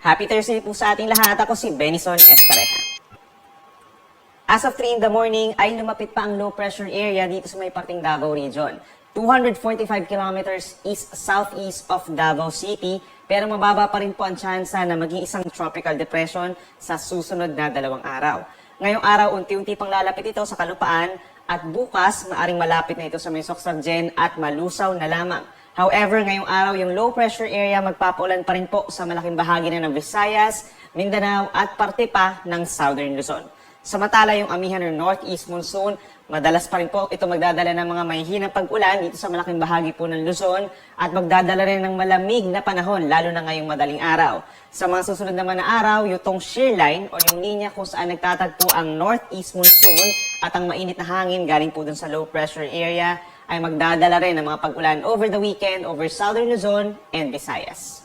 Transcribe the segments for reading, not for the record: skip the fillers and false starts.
Happy Thursday po sa ating lahat. Ako si Benison Estareja. As of 3 in the morning, ay lumapit pa ang low pressure area dito sa may parting Davao Region. 245 kilometers east-southeast of Davao City, pero mababa pa rin po ang tsansa na maging isang tropical depression sa susunod na 2 araw. Ngayong araw, unti-unti pang lalapit ito sa kalupaan at bukas, maaring malapit na ito sa may Soxargen at malusaw na lamang. However, ngayong araw, yung low pressure area magpapaulan pa rin po sa malaking bahagi na ng Visayas, Mindanao at parte pa ng Southern Luzon. Samantala, yung amihan ng northeast monsoon, madalas pa rin po ito magdadala ng mga mahihinang pag-ulan dito sa malaking bahagi po ng Luzon at magdadala rin ng malamig na panahon, lalo na ngayong madaling araw. Sa mga susunod naman na araw, yung shear line o yung linya kung saan nagtatagpo ang northeast monsoon at ang mainit na hangin galing po dun sa low pressure area ay magdadala rin ng mga pag-ulan over the weekend over Southern Luzon and Visayas.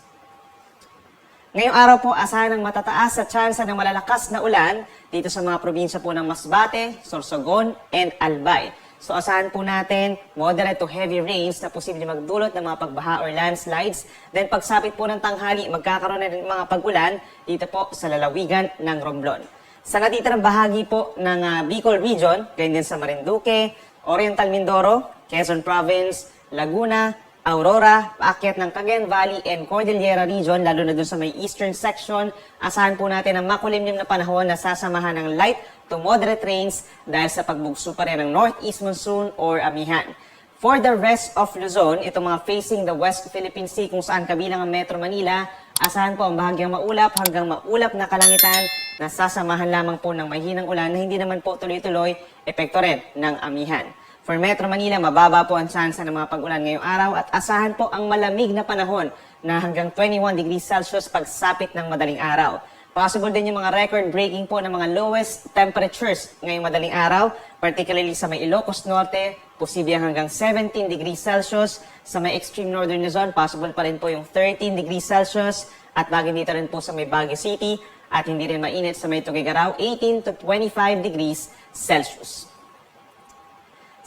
Ngayong araw po, asahan ng matataas sa tsansa ng malalakas na ulan dito sa mga probinsya po ng Masbate, Sorsogon, and Albay. So asahan po natin moderate to heavy rains na posible magdulot ng mga pagbaha or landslides. Then pagsapit po ng tanghali, magkakaroon na rin mga pag-ulan dito po sa lalawigan ng Romblon. Sa natitirang bahagi po ng Bicol Region, ganyan din sa Marinduque, Oriental Mindoro, Quezon Province, Laguna, Aurora, paakyat ng Cagayan Valley and Cordillera Region, lalo na dun sa may eastern section, asahan po natin ang makulimlim na panahon na sasamahan ng light to moderate rains dahil sa pagbugso pa rin ng northeast monsoon or amihan. For the rest of Luzon, itong mga facing the West Philippine Sea kung saan kabilang ang Metro Manila, asahan po ang bahagyang maulap hanggang maulap na kalangitan na sasamahan lamang po ng mahinang ulan na hindi naman po tuloy-tuloy epekto rin ng amihan. For Metro Manila, mababa po ang tsansa ng mga pag-ulan ngayong araw at asahan po ang malamig na panahon na hanggang 21 degrees Celsius pagsapit ng madaling araw. Possible din yung mga record-breaking po ng mga lowest temperatures ngayong madaling araw, particularly sa may Ilocos Norte, posible hanggang 17 degrees Celsius. Sa may extreme northern Luzon, possible pa rin po yung 13 degrees Celsius at bagay dito rin po sa may Baguio City at hindi rin mainit sa may Tuguegarao, 18 to 25 degrees Celsius.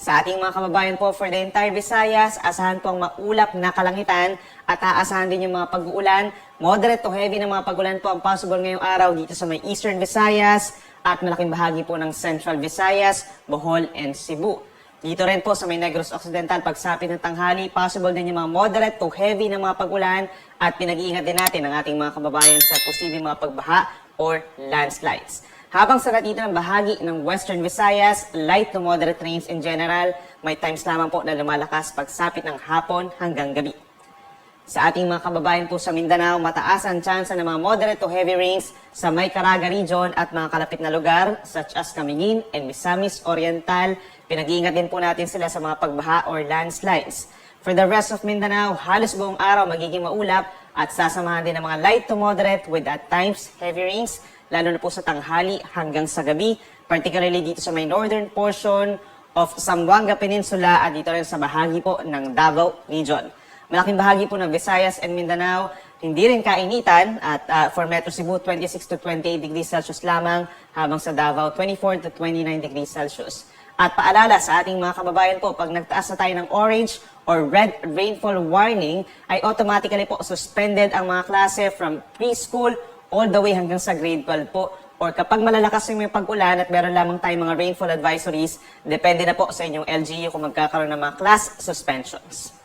Sa ating mga kababayan po for the entire Visayas, asahan po ang maulap na kalangitan at aasahan din yung mga pag-uulan. Moderate to heavy na mga pag-ulan po ang possible ngayong araw dito sa may Eastern Visayas at malaking bahagi po ng Central Visayas, Bohol and Cebu. Dito rin po sa may Negros Occidental, pagsapit ng tanghali, possible din yung mga moderate to heavy na mga pag-ulan at pinag-iingat din natin ang ating mga kababayan sa posibleng mga pagbaha or landslides. Habang sa natito ng bahagi ng Western Visayas, light to moderate rains in general, may times lamang po na lumalakas pagsapit ng hapon hanggang gabi. Sa ating mga kababayan po sa Mindanao, mataas ang tsansa ng mga moderate to heavy rains sa may Caraga Region at mga kalapit na lugar such as Camiguin and Misamis Oriental. Pinag-iingat din po natin sila sa mga pagbaha or landslides. For the rest of Mindanao, halos buong araw magiging maulap at sasamahan din ng mga light to moderate with at times heavy rains, lalo na po sa tanghali hanggang sa gabi, particularly dito sa may northern portion of Zamboanga Peninsula at dito rin sa bahagi po ng Davao Region. Malaking bahagi po ng Visayas and Mindanao, hindi rin kainitan at for Metro Cebu, 26 to 28 degrees Celsius lamang, habang sa Davao, 24 to 29 degrees Celsius. At paalala sa ating mga kababayan po, pag nagtaas na tayo ng orange or red rainfall warning, ay automatically po suspended ang mga klase from preschool all the way hanggang sa grade 12 po. Or kapag malalakas yung may pag-ulan at meron lamang tayong mga rainfall advisories, depende na po sa inyong LGU kung magkakaroon ng mga class suspensions.